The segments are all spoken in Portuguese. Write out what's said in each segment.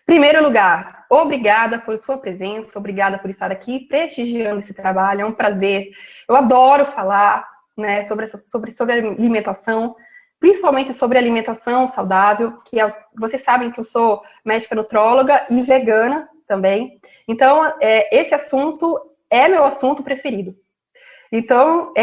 Primeiro lugar, obrigada por sua presença, obrigada por estar aqui prestigiando esse trabalho, é um prazer. Eu adoro falar, né, sobre alimentação, principalmente sobre alimentação saudável, vocês sabem que eu sou médica nutróloga e vegana também. Então, esse assunto é meu assunto preferido. Então,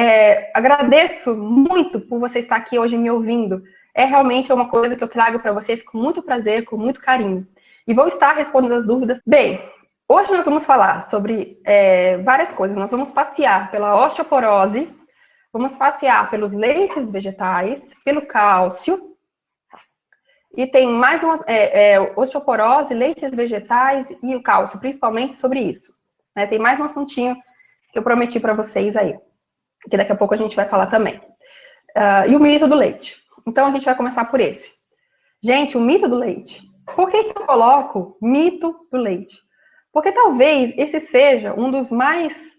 agradeço muito por você estar aqui hoje me ouvindo. É realmente uma coisa que eu trago para vocês com muito prazer, com muito carinho. E vou estar respondendo as dúvidas. Bem, hoje nós vamos falar sobre várias coisas. Nós vamos passear pela osteoporose, vamos passear pelos leites vegetais, pelo cálcio. E tem mais umas osteoporose, leites vegetais e o cálcio, principalmente sobre isso. Né? Tem mais um assuntinho que eu prometi para vocês aí, que daqui a pouco a gente vai falar também. E o mito do leite. Então a gente vai começar por esse. Gente, o mito do leite. Por que eu coloco mito do leite? Porque talvez esse seja um dos mais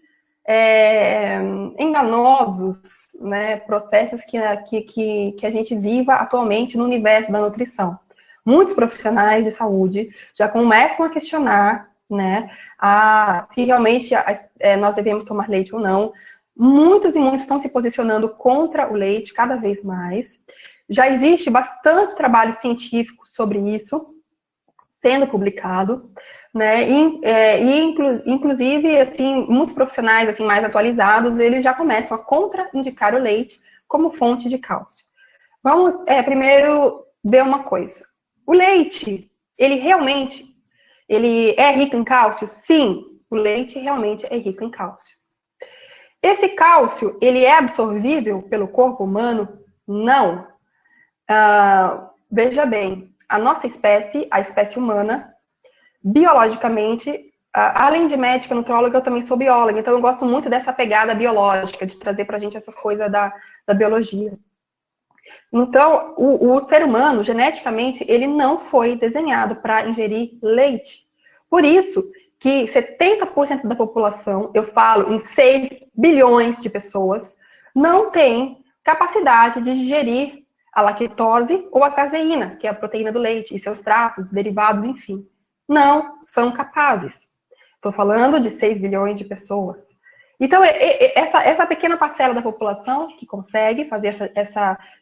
enganosos, né, processos que a gente viva atualmente no universo da nutrição. Muitos profissionais de saúde já começam a questionar, né, se realmente nós devemos tomar leite ou não. Muitos e muitos estão se posicionando contra o leite cada vez mais. Já existe bastante trabalho científico sobre isso, sendo publicado, né? Inclusive, assim, muitos profissionais assim, mais atualizados, eles já começam a contraindicar o leite como fonte de cálcio. Vamos primeiro ver uma coisa. O leite, ele é rico em cálcio? Sim, o leite realmente é rico em cálcio. Esse cálcio, ele é absorvível pelo corpo humano? Não. Veja bem, a nossa espécie, a espécie humana, biologicamente, além de médica, nutróloga, eu também sou bióloga, então eu gosto muito dessa pegada biológica, de trazer pra gente essas coisas da biologia. Então, o ser humano, geneticamente, ele não foi desenhado para ingerir leite. Por isso que 70% da população, eu falo em 6 bilhões de pessoas, não tem capacidade de digerir a lactose ou a caseína, que é a proteína do leite, e seus traços, derivados, enfim. Não são capazes. Estou falando de 6 bilhões de pessoas. Então, essa pequena parcela da população que consegue fazer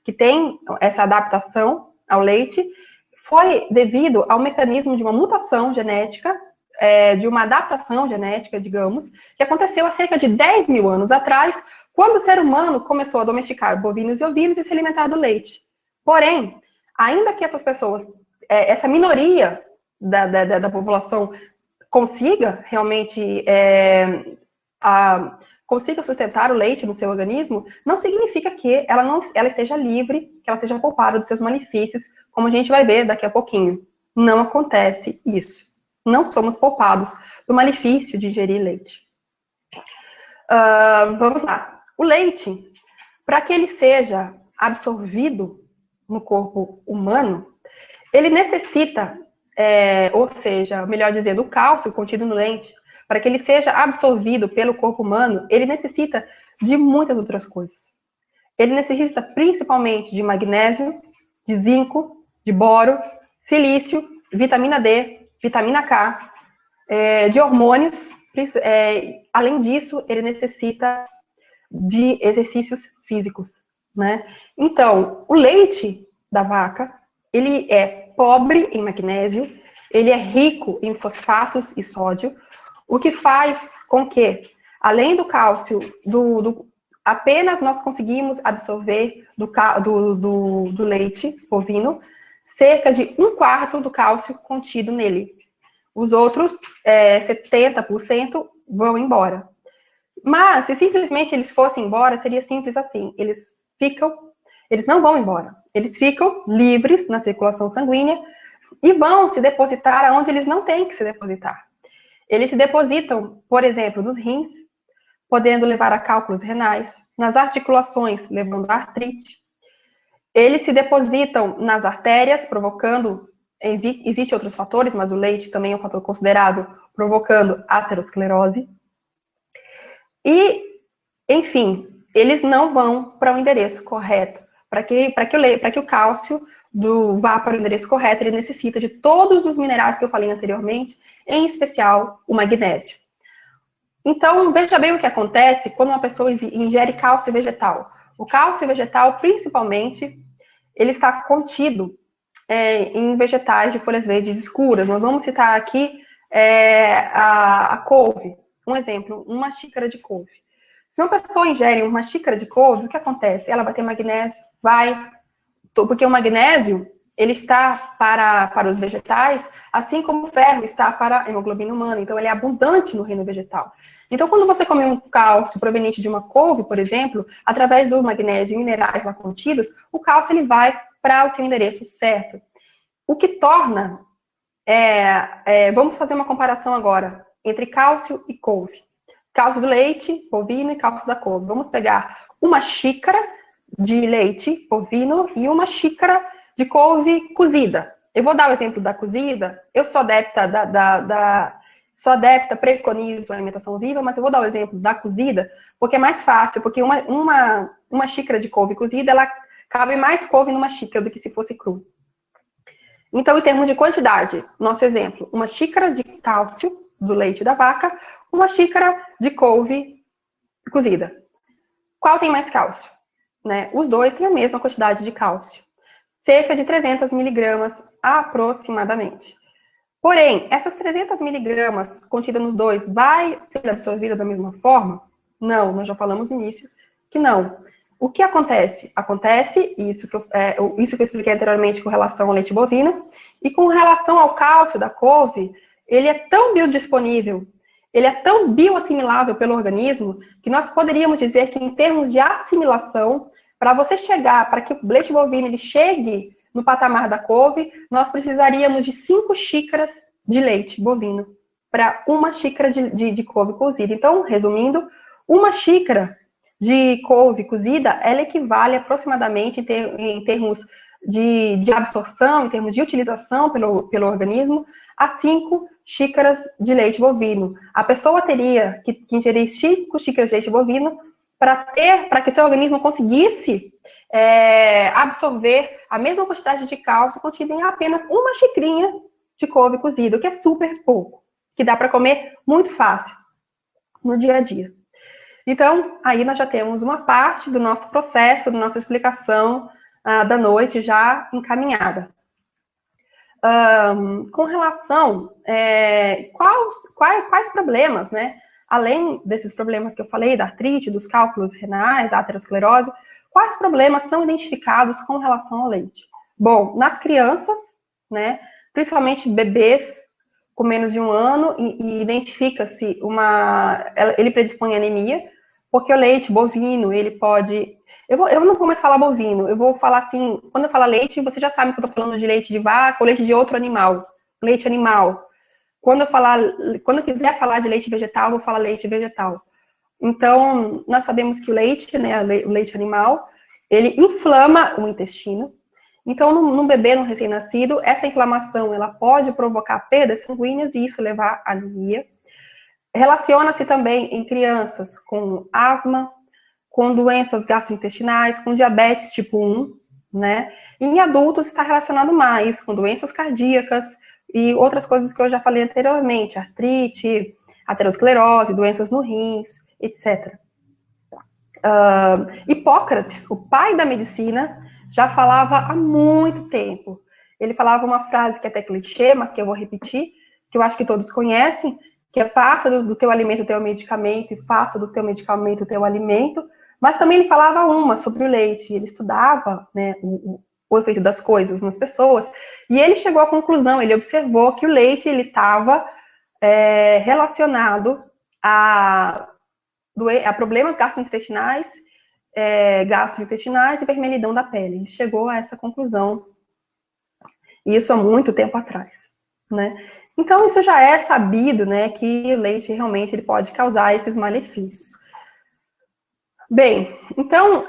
que tem essa adaptação ao leite, foi devido ao mecanismo de uma mutação genética, de uma adaptação genética, digamos, que aconteceu há cerca de 10 mil anos atrás, quando o ser humano começou a domesticar bovinos e ovinos e se alimentar do leite. Porém, ainda que essas pessoas, essa minoria da população consiga realmente consiga sustentar o leite no seu organismo, não significa que ela esteja livre, que ela seja poupada dos seus malefícios, como a gente vai ver daqui a pouquinho. Não acontece isso. Não somos poupados do malefício de ingerir leite. Vamos lá. O leite, para que ele seja absorvido no corpo humano, ele necessita, ou seja, melhor dizendo, o cálcio contido no leite, para que ele seja absorvido pelo corpo humano, ele necessita de muitas outras coisas. Ele necessita principalmente de magnésio, de zinco, de boro, silício, vitamina D, vitamina K, de hormônios. Além disso, ele necessita de exercícios físicos, né? Então, o leite da vaca, ele é pobre em magnésio, ele é rico em fosfatos e sódio, o que faz com que, além do cálcio, apenas nós conseguimos absorver do leite bovino cerca de 1/4 do cálcio contido nele. Os outros 70% vão embora. Mas, se simplesmente eles fossem embora, seria simples assim. Eles não vão embora. Eles ficam livres na circulação sanguínea e vão se depositar onde eles não têm que se depositar. Eles se depositam, por exemplo, nos rins, podendo levar a cálculos renais, nas articulações, levando a artrite. Eles se depositam nas artérias, provocando... Existem outros fatores, mas o leite também é um fator considerável, provocando aterosclerose. E, enfim, eles não vão para o endereço correto, para que o cálcio vá para o endereço correto, ele necessita de todos os minerais que eu falei anteriormente, em especial o magnésio. Então, veja bem o que acontece quando uma pessoa ingere cálcio vegetal. O cálcio vegetal, principalmente, ele está contido em vegetais de folhas verdes escuras. Nós vamos citar aqui a couve. Um exemplo, uma xícara de couve. Se uma pessoa ingere uma xícara de couve, o que acontece? Ela vai ter magnésio? Vai. Porque o magnésio, ele está para os vegetais, assim como o ferro está para a hemoglobina humana. Então, ele é abundante no reino vegetal. Então, quando você come um cálcio proveniente de uma couve, por exemplo, através do magnésio e minerais lá contidos, o cálcio ele vai para o seu endereço certo. O que torna... vamos fazer uma comparação agora entre cálcio e couve. Cálcio do leite bovino e cálcio da couve. Vamos pegar uma xícara de leite bovino e uma xícara de couve cozida. Eu vou dar o exemplo da cozida. Eu sou adepta, preconizo a alimentação viva, mas eu vou dar o exemplo da cozida, porque é mais fácil, porque uma xícara de couve cozida, ela cabe mais couve numa xícara do que se fosse cru. Então, em termos de quantidade, nosso exemplo, uma xícara de cálcio do leite da vaca, uma xícara de couve cozida. Qual tem mais cálcio? Né? Os dois têm a mesma quantidade de cálcio. Cerca de 300 miligramas aproximadamente. Porém, essas 300 miligramas contidas nos dois vai ser absorvida da mesma forma? Não, nós já falamos no início que não. O que acontece? Acontece isso que eu expliquei anteriormente com relação ao leite bovino, e com relação ao cálcio da couve, ele é tão biodisponível, ele é tão bioassimilável pelo organismo, que nós poderíamos dizer que em termos de assimilação, para você chegar, para que o leite bovino ele chegue no patamar da couve, nós precisaríamos de 5 xícaras de leite bovino para uma xícara de couve cozida. Então, resumindo, uma xícara de couve cozida, ela equivale aproximadamente, em termos de absorção, em termos de utilização pelo organismo, a 5 xícaras de leite bovino. A pessoa teria que ingerir 5 xícaras de leite bovino para que seu organismo conseguisse absorver a mesma quantidade de cálcio contida em apenas uma xicrinha de couve cozida, o que é super pouco, que dá para comer muito fácil no dia a dia. Então, aí nós já temos uma parte do nosso processo, da nossa explicação da noite já encaminhada. Com relação quais problemas, né? Além desses problemas que eu falei, da artrite, dos cálculos renais, aterosclerose, quais problemas são identificados com relação ao leite? Bom, nas crianças, né? Principalmente bebês com menos de 1 ano, e identifica-se ele predispõe a anemia, porque o leite bovino, ele pode... Eu não vou mais falar bovino, eu vou falar assim, quando eu falar leite, você já sabe que eu estou falando de leite de vaca ou leite de outro animal, leite animal. Quando eu quiser falar de leite vegetal, eu vou falar leite vegetal. Então, nós sabemos que o leite, né, o leite animal, ele inflama o intestino. Então, num bebê, num recém-nascido, essa inflamação, ela pode provocar perdas sanguíneas e isso levar à anemia. Relaciona-se também em crianças com asma, com doenças gastrointestinais, com diabetes tipo 1, né? E em adultos está relacionado mais com doenças cardíacas e outras coisas que eu já falei anteriormente, artrite, aterosclerose, doenças no rins, etc. Hipócrates, o pai da medicina, já falava há muito tempo. Ele falava uma frase que é até clichê, mas que eu vou repetir, que eu acho que todos conhecem, que é faça do teu alimento o teu medicamento e faça do teu medicamento o teu alimento. Mas também ele falava uma sobre o leite, ele estudava, né, o efeito das coisas nas pessoas, e ele chegou à conclusão, ele observou que o leite ele estava relacionado a problemas gastrointestinais e vermelhidão da pele. Ele chegou a essa conclusão, isso há muito tempo atrás, né? Então, isso já é sabido, né, que o leite realmente ele pode causar esses malefícios. Bem, então,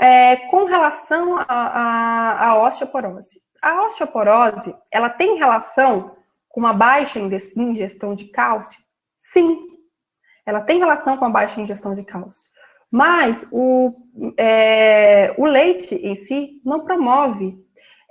com relação à osteoporose. A osteoporose, ela tem relação com uma baixa ingestão de cálcio? Sim, ela tem relação com a baixa ingestão de cálcio. Mas o leite em si não promove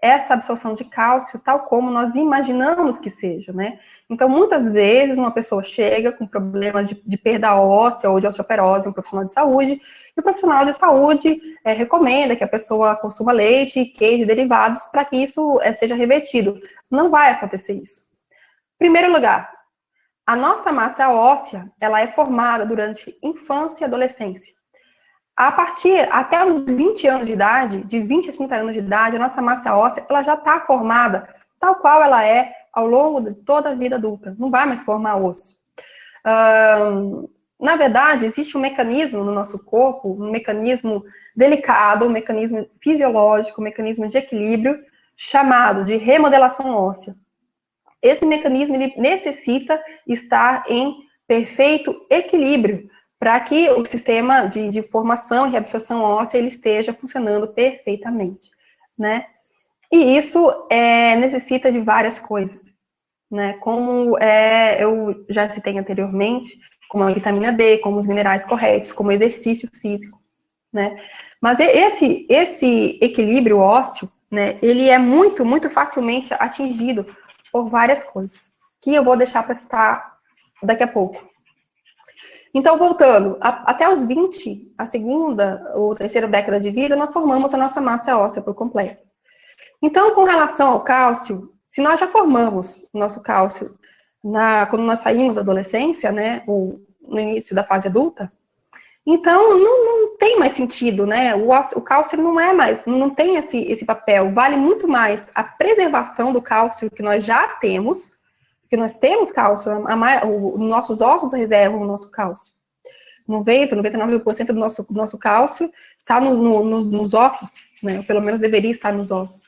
essa absorção de cálcio tal como nós imaginamos que seja, né? Então, muitas vezes, uma pessoa chega com problemas de perda óssea ou de osteoporose, um profissional de saúde, e o profissional de saúde recomenda que a pessoa consuma leite, queijo, derivados, para que isso seja revertido. Não vai acontecer isso. Em primeiro lugar, a nossa massa óssea, ela é formada durante infância e adolescência. A partir, até os 20 anos de idade, de 20 a 30 anos de idade, a nossa massa óssea, ela já está formada tal qual ela é ao longo de toda a vida adulta. Não vai mais formar osso. Na verdade, existe um mecanismo no nosso corpo, um mecanismo delicado, um mecanismo fisiológico, um mecanismo de equilíbrio, chamado de remodelação óssea. Esse mecanismo ele necessita estar em perfeito equilíbrio para que o sistema de formação e reabsorção óssea ele esteja funcionando perfeitamente, né? E isso necessita de várias coisas, né? Como eu já citei anteriormente, como a vitamina D, como os minerais corretos, como exercício físico, né? Mas esse equilíbrio ósseo, né? Ele é muito, muito facilmente atingido por várias coisas, que eu vou deixar para citar daqui a pouco. Então, voltando, até os 20, a segunda ou terceira década de vida, nós formamos a nossa massa óssea por completo. Então, com relação ao cálcio, se nós já formamos o nosso cálcio quando nós saímos da adolescência, né, ou no início da fase adulta, então não tem mais sentido, né? O cálcio não tem esse papel. Vale muito mais a preservação do cálcio que nós já temos, porque nós temos cálcio, nossos ossos reservam o nosso cálcio. 99% do nosso cálcio está nos ossos, né? Ou pelo menos deveria estar nos ossos.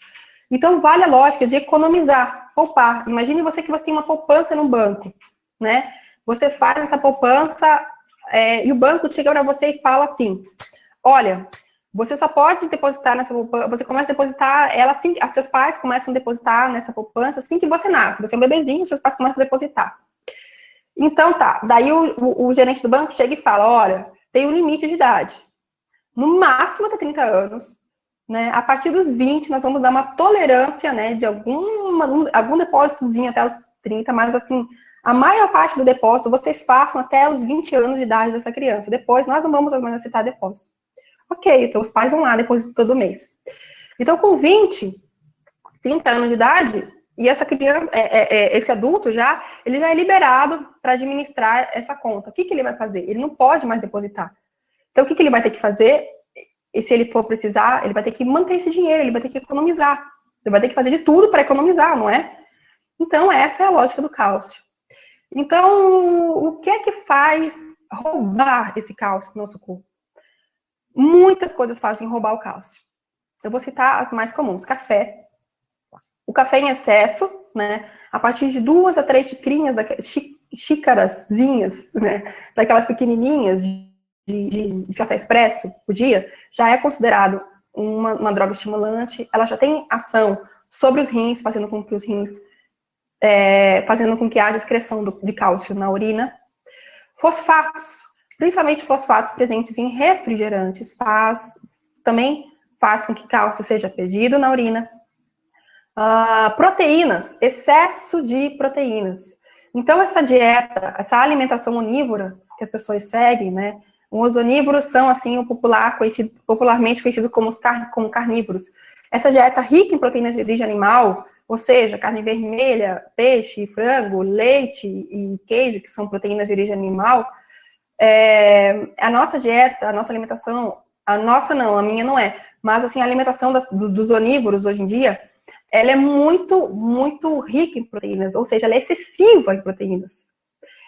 Então, vale a lógica de economizar, poupar. Imagine que você tem uma poupança no banco, né? Você faz essa poupança e o banco chega para você e fala assim, olha, você só pode depositar nessa poupança, você começa a depositar ela assim, seus pais começam a depositar nessa poupança assim que você nasce. Você é um bebezinho, seus pais começam a depositar. Então tá, daí o gerente do banco chega e fala, olha, tem um limite de idade. No máximo até 30 anos, né? A partir dos 20, nós vamos dar uma tolerância, né, de algum depósitozinho até os 30, mas assim, a maior parte do depósito vocês façam até os 20 anos de idade dessa criança. Depois, nós não vamos mais aceitar depósito. Ok, então os pais vão lá, depositam todo mês. Então, com 20, 30 anos de idade, e essa criança, esse adulto ele já é liberado para administrar essa conta. O que ele vai fazer? Ele não pode mais depositar. Então, o que ele vai ter que fazer? E se ele for precisar, ele vai ter que manter esse dinheiro, ele vai ter que economizar. Ele vai ter que fazer de tudo para economizar, não é? Então, essa é a lógica do cálcio. Então, o que é que faz roubar esse cálcio no nosso corpo? Muitas coisas fazem roubar o cálcio. Eu vou citar as mais comuns. Café. O café em excesso, né? A partir de 2 a 3 xícarazinhas, né? Daquelas pequenininhas de café expresso por dia, já é considerado uma droga estimulante. Ela já tem ação sobre os rins, fazendo com que os rins fazendo com que haja excreção de cálcio na urina. Fosfatos, principalmente fosfatos presentes em refrigerantes, também faz com que cálcio seja perdido na urina. Proteínas, excesso de proteínas. Então, essa dieta, essa alimentação onívora que as pessoas seguem, né? Os onívoros são, assim, popularmente conhecidos como carnívoros. Essa dieta rica em proteínas de origem animal, ou seja, carne vermelha, peixe, frango, leite e queijo, que são proteínas de origem animal, a nossa dieta, a nossa alimentação, a minha não é, mas assim, a alimentação dos onívoros hoje em dia, ela é muito, muito rica em proteínas, ou seja, ela é excessiva em proteínas.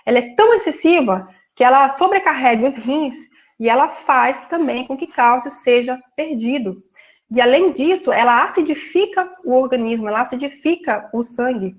Ela é tão excessiva que ela sobrecarrega os rins e ela faz também com que cálcio seja perdido. E, além disso, ela acidifica o organismo, ela acidifica o sangue.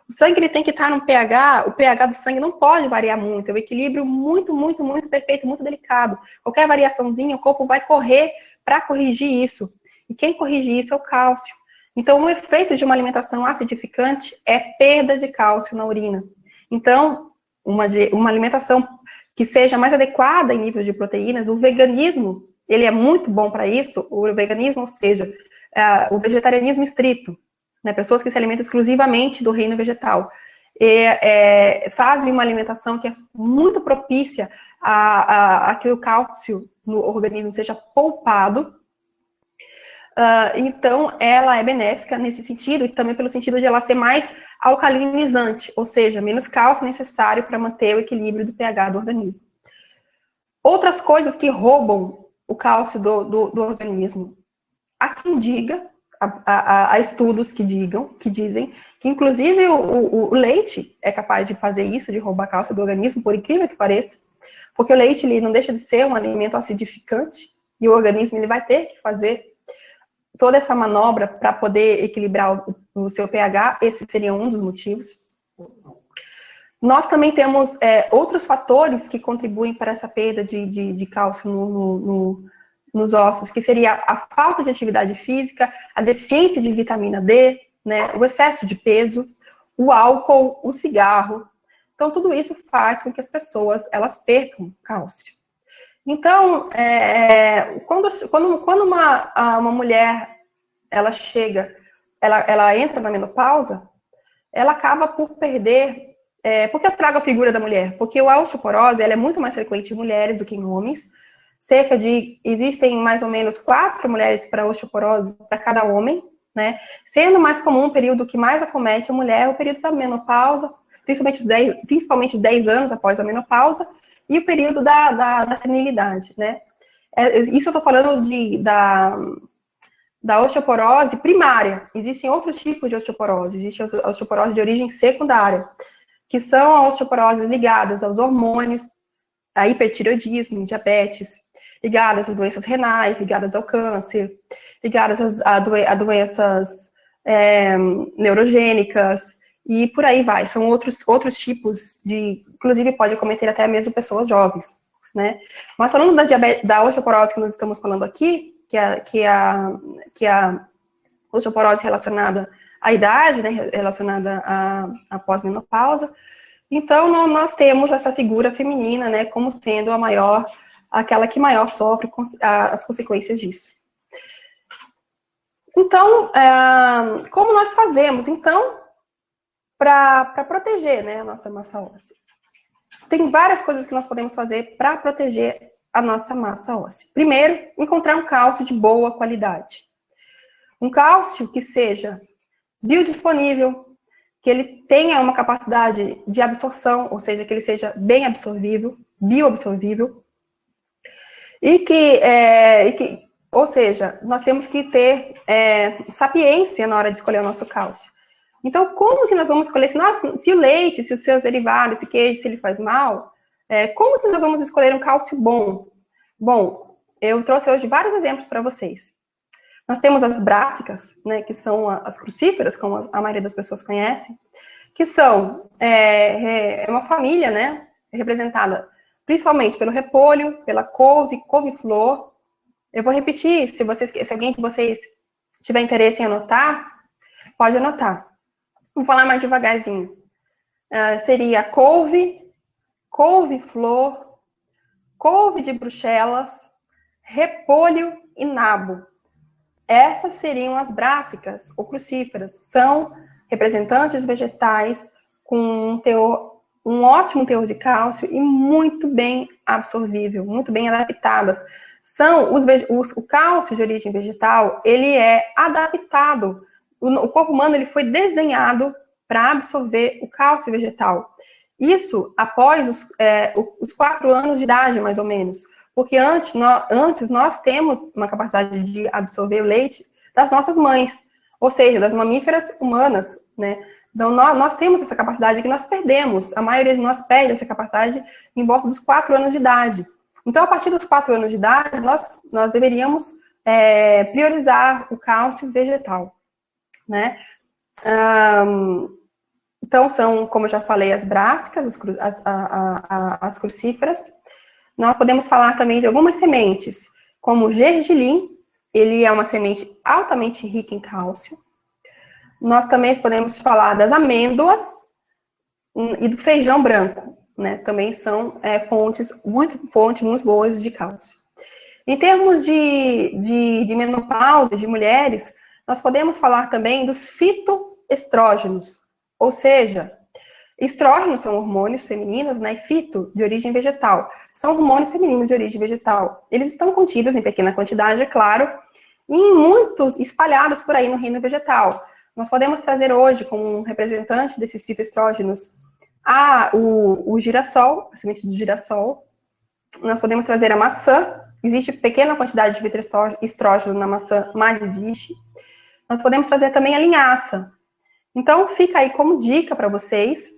O sangue ele tem que estar no pH, o pH do sangue não pode variar muito, é um equilíbrio muito, muito, muito perfeito, muito delicado. Qualquer variaçãozinha, o corpo vai correr para corrigir isso. E quem corrige isso é o cálcio. Então, o efeito de uma alimentação acidificante é perda de cálcio na urina. Então, uma alimentação que seja mais adequada em níveis de proteínas, o veganismo, ele é muito bom para isso, o veganismo, ou seja, o vegetarianismo estrito, né? Pessoas que se alimentam exclusivamente do reino vegetal. Fazem uma alimentação que é muito propícia a que o cálcio no organismo seja poupado. Então, ela é benéfica nesse sentido, e também pelo sentido de ela ser mais alcalinizante, ou seja, menos cálcio necessário para manter o equilíbrio do pH do organismo. Outras coisas que roubam o cálcio do organismo. Há quem diga, há estudos que dizem que inclusive o leite é capaz de fazer isso, de roubar cálcio do organismo, por incrível que pareça, porque o leite ele não deixa de ser um alimento acidificante, e o organismo ele vai ter que fazer toda essa manobra para poder equilibrar o seu pH. Esse seria um dos motivos. Nós também temos outros fatores que contribuem para essa perda de cálcio nos ossos, que seria a falta de atividade física, a deficiência de vitamina D, né, o excesso de peso, o álcool, o cigarro. Então, tudo isso faz com que as pessoas elas percam cálcio. Então, quando uma mulher ela chega, ela entra na menopausa, ela acaba por perder. Por que eu trago a figura da mulher? Porque a osteoporose ela é muito mais frequente em mulheres do que em homens. Existem mais ou menos 4 mulheres para osteoporose para cada homem, né? Sendo mais comum o período que mais acomete a mulher é o período da menopausa, principalmente os 10 anos após a menopausa, e o período da senilidade, né? Isso eu estou falando da osteoporose primária. Existem outros tipos de osteoporose. Existe a osteoporose de origem secundária, que são as osteoporoses ligadas aos hormônios, a hipertireoidismo, diabetes, ligadas às doenças renais, ligadas ao câncer, ligadas a doenças neurogênicas, e por aí vai. São outros tipos inclusive pode acometer até mesmo pessoas jovens, né? Mas falando da osteoporose que nós estamos falando aqui, que é a osteoporose relacionada à idade, né, relacionada à pós-menopausa. Então, nós temos essa figura feminina, né, como sendo aquela que maior sofre as consequências disso. Então, como nós fazemos, então, para proteger, né, a nossa massa óssea? Tem várias coisas que nós podemos fazer para proteger a nossa massa óssea. Primeiro, encontrar um cálcio de boa qualidade. Um cálcio que seja biodisponível, que ele tenha uma capacidade de absorção, ou seja, que ele seja bem absorvível, bioabsorvível, ou seja, nós temos que ter sapiência na hora de escolher o nosso cálcio. Então, como que nós vamos escolher? Se o leite, se os seus derivados, se o queijo, se ele faz mal, como que nós vamos escolher um cálcio bom? Bom, eu trouxe hoje vários exemplos para vocês. Nós temos as brássicas, né, que são as crucíferas, como a maioria das pessoas conhece, que ssão uma família, né, representada principalmente pelo repolho, pela couve-flor. Eu vou repetir, se alguém de vocês tiver interesse em anotar, pode anotar. Vou falar mais devagarzinho. Seria couve-flor, couve de Bruxelas, repolho e nabo. Essas seriam as brássicas ou crucíferas. São representantes vegetais com um ótimo teor de cálcio e muito bem absorvível, muito bem adaptadas. O cálcio de origem vegetal, ele é adaptado. O corpo humano ele foi desenhado para absorver o cálcio vegetal. Isso após os 4 anos de idade, mais ou menos. Porque antes nós temos uma capacidade de absorver o leite das nossas mães, ou seja, das mamíferas humanas, né? Então, nós temos essa capacidade que nós perdemos. A maioria de nós perde essa capacidade em volta dos 4 anos de idade. Então, a partir dos 4 anos de idade, nós deveríamos priorizar o cálcio vegetal, né? Então, são, como eu já falei, as brássicas, as crucíferas. Nós podemos falar também de algumas sementes, como o gergelim, ele é uma semente altamente rica em cálcio. Nós também podemos falar das amêndoas e do feijão branco, né? Também são fontes muito boas de cálcio. Em termos de menopausa, de mulheres, nós podemos falar também dos fitoestrógenos, ou seja, estrógenos são hormônios femininos, né? E fito, de origem vegetal, são hormônios femininos de origem vegetal. Eles estão contidos em pequena quantidade, é claro, e em muitos espalhados por aí no reino vegetal. Nós podemos trazer hoje, como um representante desses fitoestrógenos, o girassol, a semente do girassol. Nós podemos trazer a maçã. Existe pequena quantidade de fitoestrógeno na maçã, mas existe. Nós podemos trazer também a linhaça. Então, fica aí como dica para vocês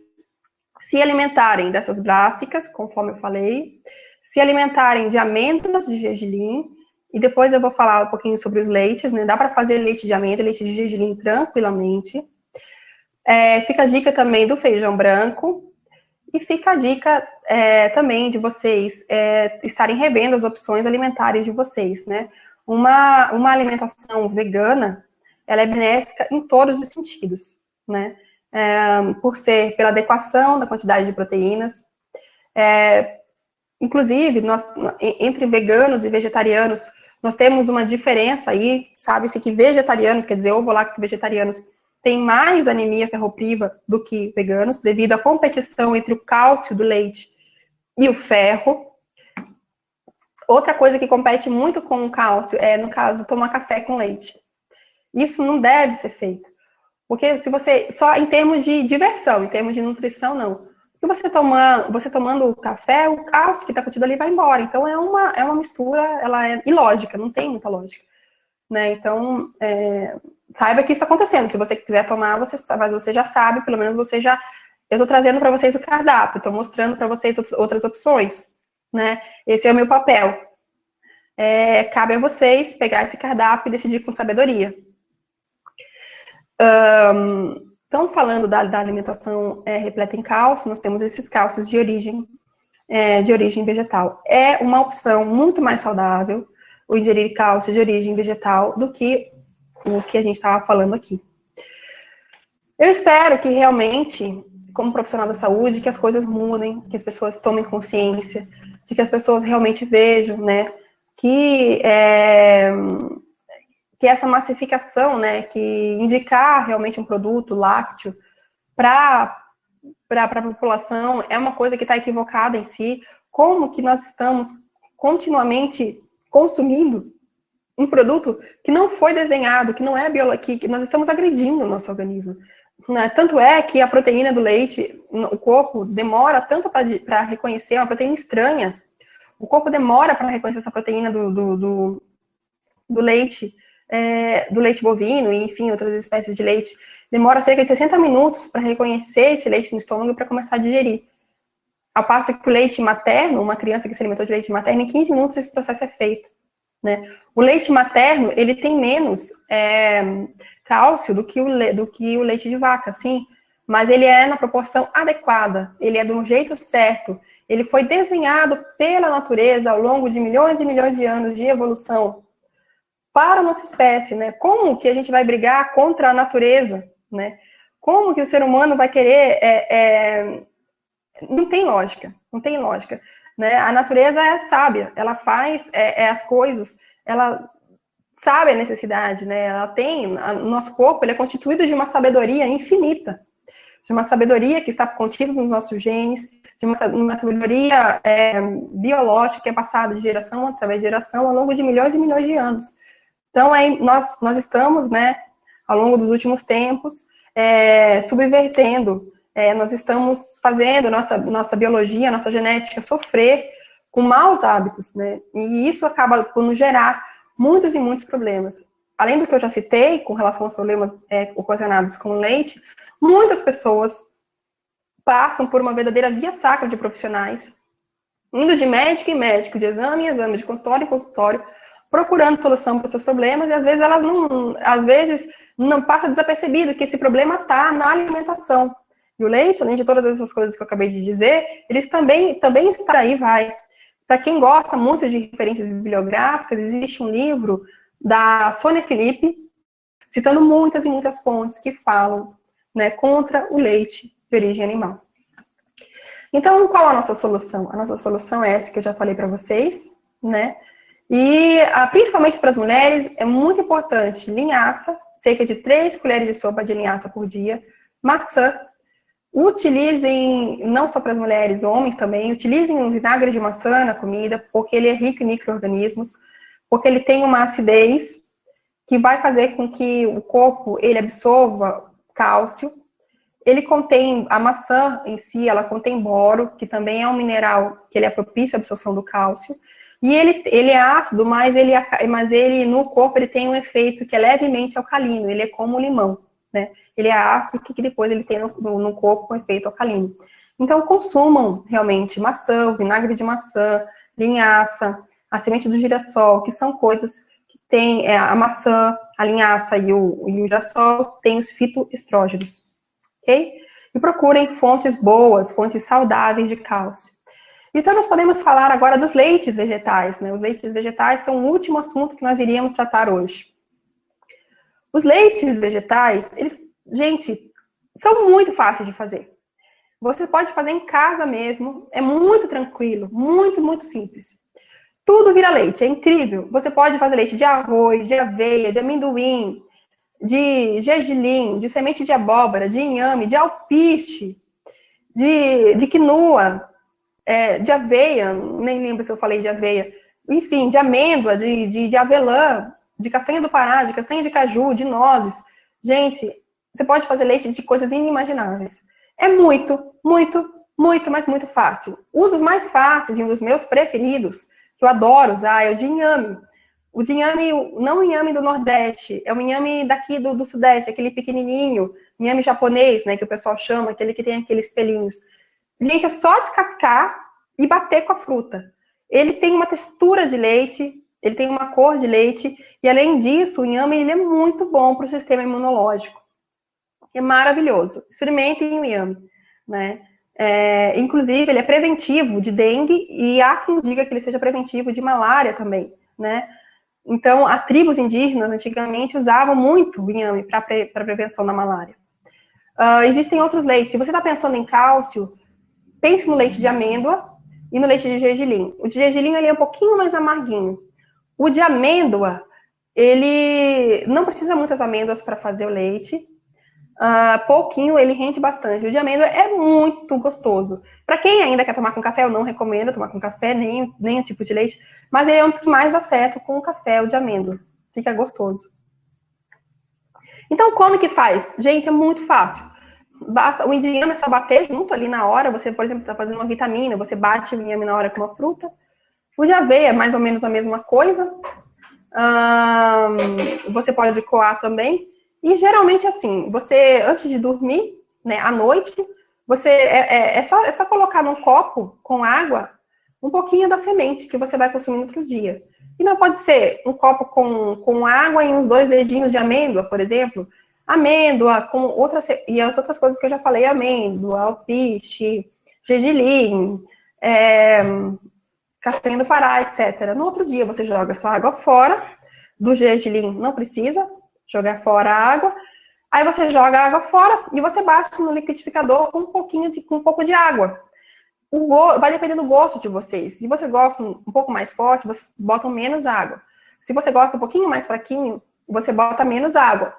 se alimentarem dessas brássicas, conforme eu falei, se alimentarem de amêndoas de gergelim, e depois eu vou falar um pouquinho sobre os leites, né? Dá para fazer leite de amêndoa, leite de gergelim tranquilamente. Fica a dica também do feijão branco, e fica a dica também de vocês estarem revendo as opções alimentares de vocês, né? Uma alimentação vegana, ela é benéfica em todos os sentidos, né? Por ser pela adequação da quantidade de proteínas. Inclusive, entre veganos e vegetarianos, nós temos uma diferença aí, sabe-se que vegetarianos, quer dizer, ovo-lacto-vegetarianos, têm mais anemia ferropriva do que veganos, devido à competição entre o cálcio do leite e o ferro. Outra coisa que compete muito com o cálcio é, no caso, tomar café com leite. Isso não deve ser feito. Porque se você, só em termos de diversão, em termos de nutrição, não. Porque você tomando o café, o cálcio que está contido ali vai embora. Então é uma mistura, ela é ilógica, não tem muita lógica. Né? Então, saiba que isso está acontecendo. Se você quiser tomar, mas você já sabe, pelo menos você já... Eu estou trazendo para vocês o cardápio, estou mostrando para vocês outras opções. Né? Esse é o meu papel. Cabe a vocês pegar esse cardápio e decidir com sabedoria. Então, falando da alimentação repleta em cálcio, nós temos esses cálcios de origem vegetal. É uma opção muito mais saudável o ingerir cálcio de origem vegetal do que o que a gente estava falando aqui. Eu espero que realmente, como profissional da saúde, que as coisas mudem, que as pessoas tomem consciência, de que as pessoas realmente vejam, né, que essa massificação, né, que indicar realmente um produto lácteo para a população é uma coisa que está equivocada em si. Como que nós estamos continuamente consumindo um produto que não foi desenhado, que não é biológico, que nós estamos agredindo o nosso organismo. Né? Tanto é que a proteína do leite, o corpo demora tanto para reconhecer, é uma proteína estranha. O corpo demora para reconhecer essa proteína do leite, do leite bovino e, enfim, outras espécies de leite. Demora cerca de 60 minutos para reconhecer esse leite no estômago e para começar a digerir. Ao passo que o leite materno, uma criança que se alimentou de leite materno, em 15 minutos esse processo é feito. Né? O leite materno, ele tem menos cálcio do que o leite de vaca, sim, mas ele é na proporção adequada, ele é do jeito certo, ele foi desenhado pela natureza ao longo de milhões e milhões de anos de evolução para a nossa espécie, né? Como que a gente vai brigar contra a natureza, né? Como que o ser humano vai querer... Não tem lógica, não tem lógica. Né? A natureza é sábia, ela faz as coisas, ela sabe a necessidade, né? Ela tem, o nosso corpo ele é constituído de uma sabedoria infinita, de uma sabedoria que está contida nos nossos genes, de uma sabedoria biológica que é passada de geração através de geração ao longo de milhões e milhões de anos. Então, aí, nós estamos, né, ao longo dos últimos tempos, subvertendo, nós estamos fazendo nossa biologia, nossa genética sofrer com maus hábitos, né? E isso acaba por nos gerar muitos e muitos problemas. Além do que eu já citei, com relação aos problemas ocasionados com o leite, muitas pessoas passam por uma verdadeira via sacra de profissionais, indo de médico em médico, de exame em exame, de consultório em consultório, procurando solução para os seus problemas, e às vezes não passa desapercebido que esse problema está na alimentação. E o leite, além de todas essas coisas que eu acabei de dizer, eles também está aí, vai. Para quem gosta muito de referências bibliográficas, existe um livro da Sônia Felipe, citando muitas e muitas fontes que falam, né, contra o leite de origem animal. Então, qual a nossa solução? A nossa solução é essa que eu já falei para vocês, né? E, principalmente para as mulheres, é muito importante linhaça, cerca de 3 colheres de sopa de linhaça por dia, maçã. Utilizem, não só para as mulheres, homens também, utilizem um vinagre de maçã na comida, porque ele é rico em micro-organismos, porque ele tem uma acidez que vai fazer com que o corpo ele absorva cálcio. Ele contém, a maçã em si, ela contém boro, que também é um mineral que ele é propício à absorção do cálcio. E ele é ácido, mas ele no corpo ele tem um efeito que é levemente alcalino, ele é como o limão, né? Ele é ácido que depois ele tem no corpo um efeito alcalino. Então consumam realmente maçã, vinagre de maçã, linhaça, a semente do girassol, que são coisas que tem a maçã, a linhaça e o girassol tem os fitoestrógenos, ok? E procurem fontes boas, fontes saudáveis de cálcio. Então, nós podemos falar agora dos leites vegetais, né? Os leites vegetais são o último assunto que nós iríamos tratar hoje. Os leites vegetais, eles, gente, são muito fáceis de fazer. Você pode fazer em casa mesmo, é muito tranquilo, muito, muito simples. Tudo vira leite, é incrível. Você pode fazer leite de arroz, de aveia, de amendoim, de gergelim, de semente de abóbora, de inhame, de alpiste, de quinoa, de aveia, nem lembro se eu falei de aveia, enfim, de amêndoa, de avelã, de castanha do Pará, de castanha de caju, de nozes. Gente, você pode fazer leite de coisas inimagináveis. É muito, muito, muito, mas muito fácil. Um dos mais fáceis e um dos meus preferidos, que eu adoro usar, é o de inhame. O de inhame, não o inhame do Nordeste, é o inhame daqui do Sudeste, aquele pequenininho, inhame japonês, né, que o pessoal chama, aquele que tem aqueles pelinhos. Gente, é só descascar e bater com a fruta. Ele tem uma textura de leite, ele tem uma cor de leite, e além disso, o inhame ele é muito bom para o sistema imunológico. É maravilhoso. Experimentem o inhame, né? Inclusive, ele é preventivo de dengue e há quem diga que ele seja preventivo de malária também, né? Então, as tribos indígenas antigamente usavam muito o inhame para prevenção da malária. Existem outros leites. Se você está pensando em cálcio, pense no leite de amêndoa e no leite de gergelim. O de gergelim ele é um pouquinho mais amarguinho. O de amêndoa, ele não precisa muitas amêndoas para fazer o leite. Pouquinho, ele rende bastante. O de amêndoa é muito gostoso. Para quem ainda quer tomar com café, eu não recomendo tomar com café, nem o tipo de leite. Mas ele é um dos que mais dá certo com o café, o de amêndoa. Fica gostoso. Então, como que faz? Gente, é muito fácil. O inhame é só bater junto ali na hora. Você, por exemplo, está fazendo uma vitamina, você bate o inhame na hora com uma fruta. O de aveia é mais ou menos a mesma coisa. Você pode coar também. E geralmente assim, você, antes de dormir, né, à noite, você é só colocar num copo com água um pouquinho da semente que você vai consumir no outro dia. E não pode ser um copo com água e uns 2 dedinhos de amêndoa, por exemplo. Amêndoa, com outras, e as outras coisas que eu já falei, amêndoa, alpiste, gergelim, castanha do Pará, etc. No outro dia você joga essa água fora, do gergelim não precisa jogar fora a água, aí você joga a água fora e você bate no liquidificador com um pouco de água. Vai depender do gosto de vocês. Se você gosta um pouco mais forte, vocês botam menos água. Se você gosta um pouquinho mais fraquinho, você bota menos água.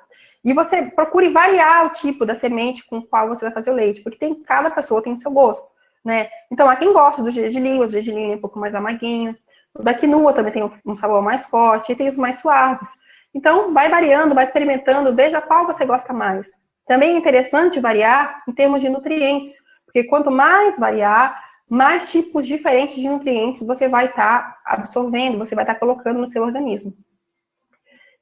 E você procure variar o tipo da semente com qual você vai fazer o leite, porque cada pessoa tem o seu gosto, né? Então, há quem gosta do gergelim, o gergelim é um pouco mais amarguinho. O da quinoa também tem um sabor mais forte, e tem os mais suaves. Então, vai variando, vai experimentando, veja qual você gosta mais. Também é interessante variar em termos de nutrientes, porque quanto mais variar, mais tipos diferentes de nutrientes você vai estar absorvendo, você vai estar colocando no seu organismo.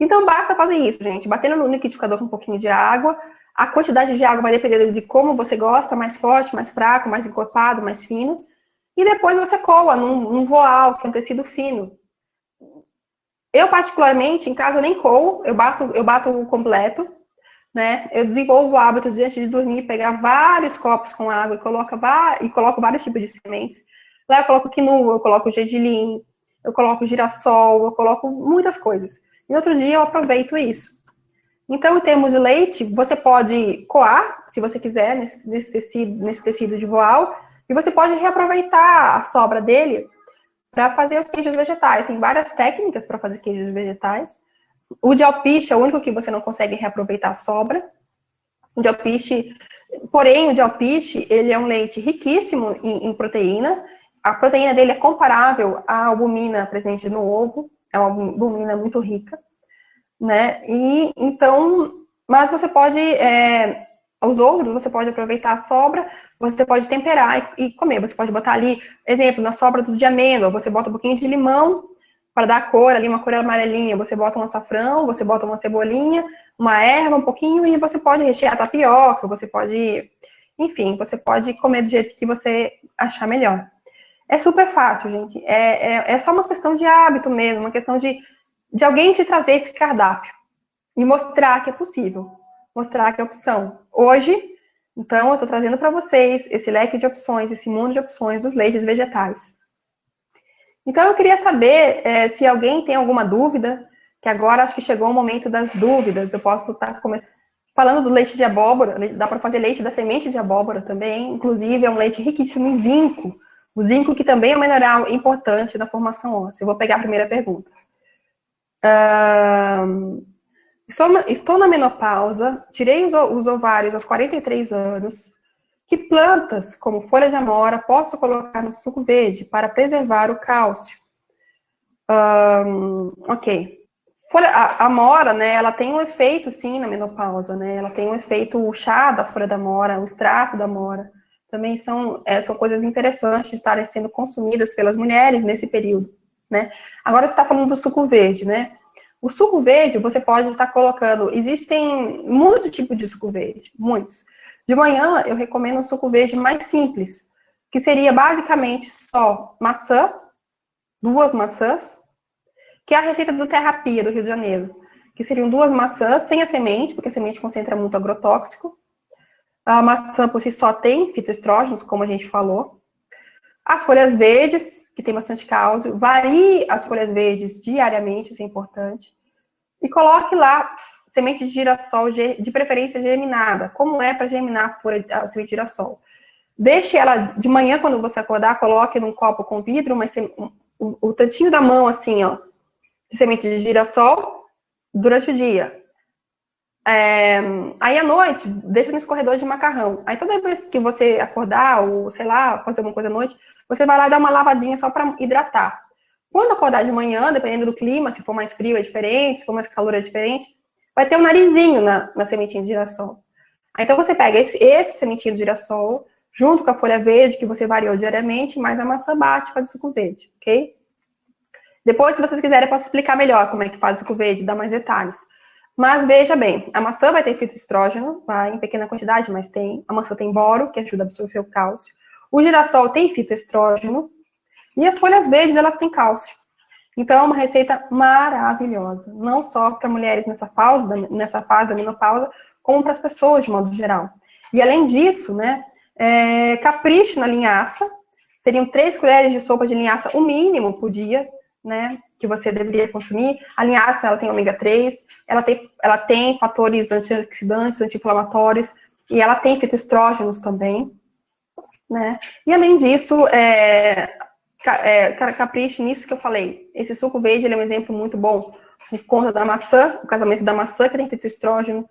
Então, basta fazer isso, gente. Batendo no liquidificador com um pouquinho de água. A quantidade de água vai depender de como você gosta, mais forte, mais fraco, mais encorpado, mais fino. E depois você coa num voal, que é um tecido fino. Eu, particularmente, em casa eu nem coo, eu bato o completo, né? Eu desenvolvo o hábito de, antes de dormir, pegar vários copos com água e coloco vários tipos de sementes. Lá eu coloco quinoa, eu coloco gergelim, eu coloco girassol, eu coloco muitas coisas. E outro dia eu aproveito isso. Então, em termos de leite, você pode coar, se você quiser, nesse tecido de voal, e você pode reaproveitar a sobra dele para fazer os queijos vegetais. Tem várias técnicas para fazer queijos vegetais. O de alpiste é o único que você não consegue reaproveitar a sobra. O de alpiste, porém, o de alpiste, ele é um leite riquíssimo em proteína. A proteína dele é comparável à albumina presente no ovo. É uma albumina muito rica, né? E então, mas você pode, os outros, você pode aproveitar a sobra, você pode temperar e comer. Você pode botar ali, exemplo, na sobra de amêndoa, você bota um pouquinho de limão para dar cor ali, uma cor amarelinha. Você bota um açafrão, você bota uma cebolinha, uma erva, um pouquinho, e você pode rechear tapioca, você pode, enfim, você pode comer do jeito que você achar melhor. É super fácil, gente. É só uma questão de hábito mesmo, uma questão de alguém te trazer esse cardápio e mostrar que é possível, mostrar que é opção. Hoje, então, eu estou trazendo para vocês esse leque de opções, esse mundo de opções dos leites vegetais. Então, eu queria saber se alguém tem alguma dúvida, que agora acho que chegou o momento das dúvidas. Eu posso estar começando falando do leite de abóbora, dá para fazer leite da semente de abóbora também, inclusive é um leite riquíssimo em zinco, o zinco que também é um mineral importante na formação óssea. Eu vou pegar a primeira pergunta. Estou na menopausa, tirei os ovários aos 43 anos. Que plantas, como folha de amora, posso colocar no suco verde para preservar o cálcio? Ok. A amora, né, ela tem um efeito, sim, na menopausa, né? Ela tem um efeito, o chá da folha da amora, o extrato da amora. Também são coisas interessantes de estarem sendo consumidas pelas mulheres nesse período, né? Agora você está falando do suco verde, né? O suco verde, você pode estar colocando... Existem muitos tipos de suco verde, muitos. De manhã, eu recomendo um suco verde mais simples, que seria basicamente só maçã, 2 maçãs, que é a receita do Terrapia, do Rio de Janeiro, que seriam 2 maçãs sem a semente, porque a semente concentra muito agrotóxico. A maçã por si só tem fitoestrógenos, como a gente falou. As folhas verdes, que tem bastante cálcio. Varie as folhas verdes diariamente, isso é importante. E coloque lá semente de girassol, de preferência germinada. Como é para germinar a semente de girassol? Deixe ela de manhã, quando você acordar, coloque num copo com vidro, mas o tantinho da mão, assim, ó, de semente de girassol, durante o dia. Aí à noite, deixa no escorredor de macarrão. Aí toda vez que você acordar, ou sei lá, fazer alguma coisa à noite, você vai lá e dá uma lavadinha só para hidratar. Quando acordar de manhã, dependendo do clima, se for mais frio é diferente, se for mais calor é diferente, vai ter um narizinho na sementinha de girassol. Aí, então você pega esse sementinho de girassol, junto com a folha verde, que você variou diariamente, mais a maçã bate e faz o suco verde, ok? Depois, se vocês quiserem, eu posso explicar melhor como é que faz o suco verde, dar mais detalhes. Mas veja bem, a maçã vai ter fitoestrógeno, vai em pequena quantidade, mas tem. A maçã tem boro, que ajuda a absorver o cálcio. O girassol tem fitoestrógeno. E as folhas verdes, elas têm cálcio. Então, é uma receita maravilhosa. Não só para mulheres nessa fase da menopausa, como para as pessoas de modo geral. E além disso, né, capricho na linhaça. Seriam 3 colheres de sopa de linhaça, o mínimo por dia, né, que você deveria consumir. A linhaça, ela tem ômega 3, ela tem fatores antioxidantes, anti-inflamatórios, e ela tem fitoestrógenos também, né. E além disso, capricho nisso que eu falei. Esse suco verde, ele é um exemplo muito bom por conta da maçã, o casamento da maçã, que tem fitoestrógeno,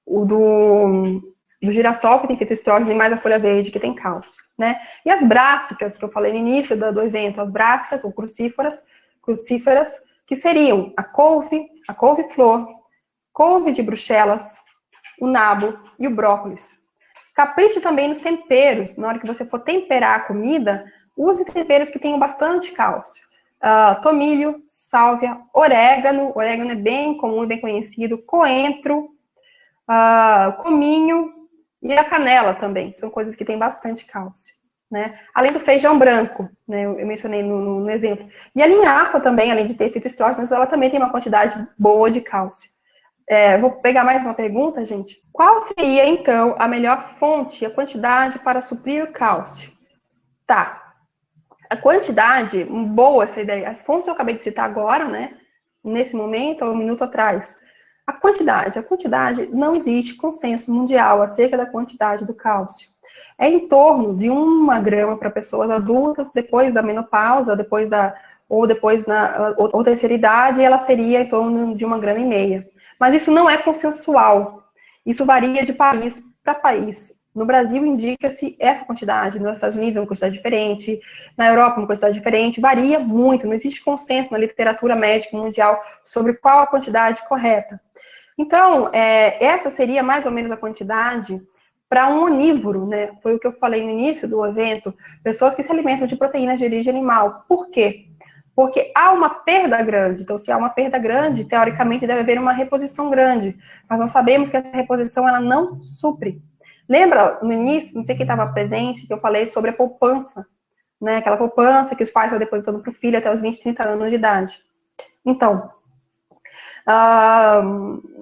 o do girassol, que tem fitoestrógeno, e mais a folha verde, que tem cálcio, né? E as brássicas, que eu falei no início do evento, as brássicas, ou crucíferas, que seriam a couve-flor, couve de Bruxelas, o nabo e o brócolis. Capriche também nos temperos. Na hora que você for temperar a comida, use temperos que tenham bastante cálcio. Tomilho, sálvia, orégano. Orégano é bem comum e bem conhecido. Coentro, cominho e a canela também. São coisas que têm bastante cálcio, né? Além do feijão branco, né? Eu mencionei no exemplo. E a linhaça também, além de ter fitoestrógenos, ela também tem uma quantidade boa de cálcio. Vou pegar mais uma pergunta, gente. Qual seria, então, a melhor fonte, a quantidade para suprir o cálcio? Tá. A quantidade, boa essa ideia. As fontes eu acabei de citar agora, né? Nesse momento, ou um minuto atrás. A quantidade, não existe consenso mundial acerca da quantidade do cálcio. é em torno de 1 grama para pessoas adultas, depois da menopausa, ou terceira idade, ela seria em torno de 1,5 grama. Mas isso não é consensual. Isso varia de país para país. No Brasil, indica-se essa quantidade. Nos Estados Unidos é uma quantidade diferente. Na Europa, uma quantidade diferente. Varia muito. Não existe consenso na literatura médica mundial sobre qual a quantidade correta. Então, essa seria mais ou menos a quantidade para um onívoro, né? Foi o que eu falei no início do evento. Pessoas que se alimentam de proteínas de origem animal. Por quê? Porque há uma perda grande. Então, se há uma perda grande, teoricamente deve haver uma reposição grande. Mas nós sabemos que essa reposição ela não supre. Lembra, no início, não sei quem estava presente, que eu falei sobre a poupança, né? Aquela poupança que os pais estão depositando para o filho até os 20, 30 anos de idade. Então,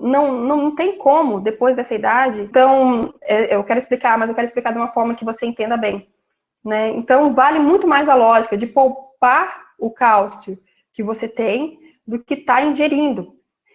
não tem como, depois dessa idade. Então, eu quero explicar, mas eu quero explicar de uma forma que você entenda bem, né? Então, vale muito mais a lógica de poupar o cálcio que você tem do que está ingerindo.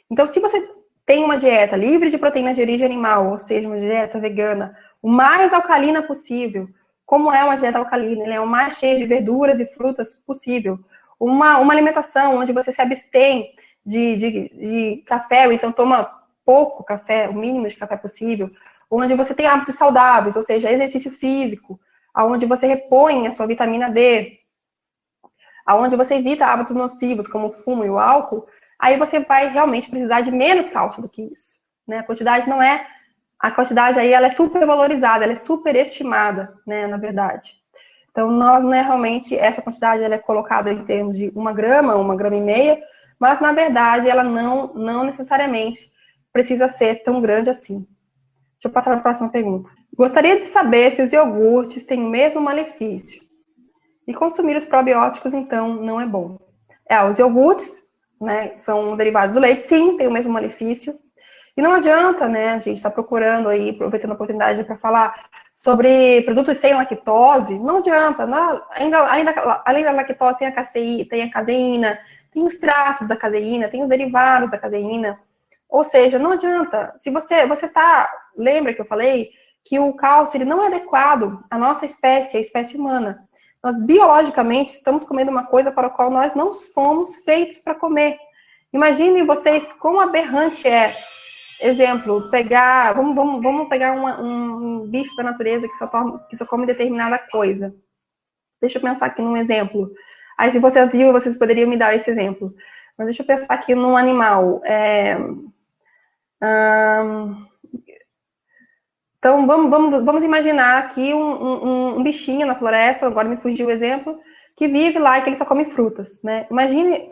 Então, se você tem uma dieta livre de proteína de origem animal, ou seja, uma dieta vegana, o mais alcalina possível. Como é uma dieta alcalina? Ela é o mais cheia de verduras e frutas possível. Uma alimentação onde você se abstém de café, ou então toma pouco café, o mínimo de café possível. Onde você tem hábitos saudáveis, ou seja, exercício físico, onde você repõe a sua vitamina D, onde você evita hábitos nocivos, como o fumo e o álcool, aí você vai realmente precisar de menos cálcio do que isso, né? A quantidade aí ela é supervalorizada, ela é superestimada, né, na verdade. Então, nós, né, realmente, essa quantidade ela é colocada em termos de 1 grama, 1,5 grama, mas, na verdade, ela não necessariamente precisa ser tão grande assim. Deixa eu passar para a próxima pergunta. Gostaria de saber se os iogurtes têm o mesmo malefício. E consumir os probióticos, então, não é bom. Os iogurtes, né, são derivados do leite, sim, tem o mesmo malefício. E não adianta, né, a gente está procurando aí, aproveitando a oportunidade para falar sobre produtos sem lactose, não adianta. Além da lactose, tem a caseína, tem os traços da caseína, tem os derivados da caseína. Ou seja, não adianta. Se lembra que eu falei que o cálcio ele não é adequado à nossa espécie, à espécie humana. Nós, biologicamente, estamos comendo uma coisa para a qual nós não fomos feitos para comer. Imaginem vocês quão aberrante é. Exemplo, vamos pegar um bicho da natureza que só come determinada coisa. Deixa eu pensar aqui num exemplo. Aí, se você viu, vocês poderiam me dar esse exemplo. Mas deixa eu pensar aqui num animal. Então, vamos imaginar aqui um bichinho na floresta, agora me fugiu o exemplo, que vive lá e que ele só come frutas, né? Imagine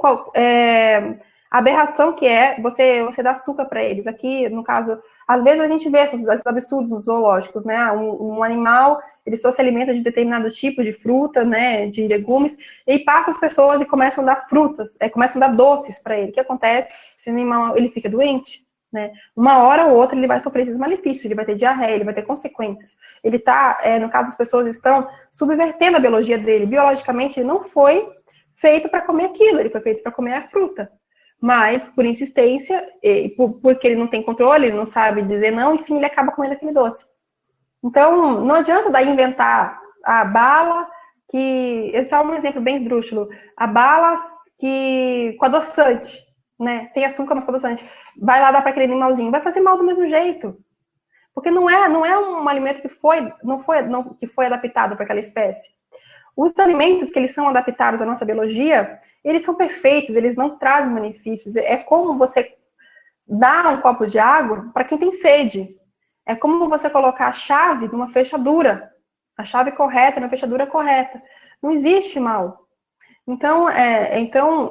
a aberração que é você dar açúcar para eles. Aqui, no caso, às vezes a gente vê esses absurdos nos zoológicos, né? Um animal, ele só se alimenta de determinado tipo de fruta, né? De legumes, e passa as pessoas e começam a dar frutas, começam a dar doces para ele. O que acontece? Esse animal, ele fica doente. Né? Uma hora ou outra ele vai sofrer esses malefícios, ele vai ter diarreia, ele vai ter consequências. Ele está, no caso, as pessoas estão subvertendo a biologia dele. Biologicamente, ele não foi feito para comer aquilo, ele foi feito para comer a fruta. Mas, por insistência, porque ele não tem controle, ele não sabe dizer não, enfim, ele acaba comendo aquele doce. Então, não adianta daí inventar a bala que... Esse é um exemplo bem esdrúxulo. A bala com adoçante. Né? Sem açúcar, mas com adoçante. Vai lá dar para aquele animalzinho, vai fazer mal do mesmo jeito. Porque não é um alimento que foi adaptado para aquela espécie. Os alimentos que eles são adaptados à nossa biologia, eles são perfeitos, eles não trazem benefícios. É como você dar um copo de água para quem tem sede. É como você colocar a chave numa fechadura. A chave correta na fechadura correta. Não existe mal. Então,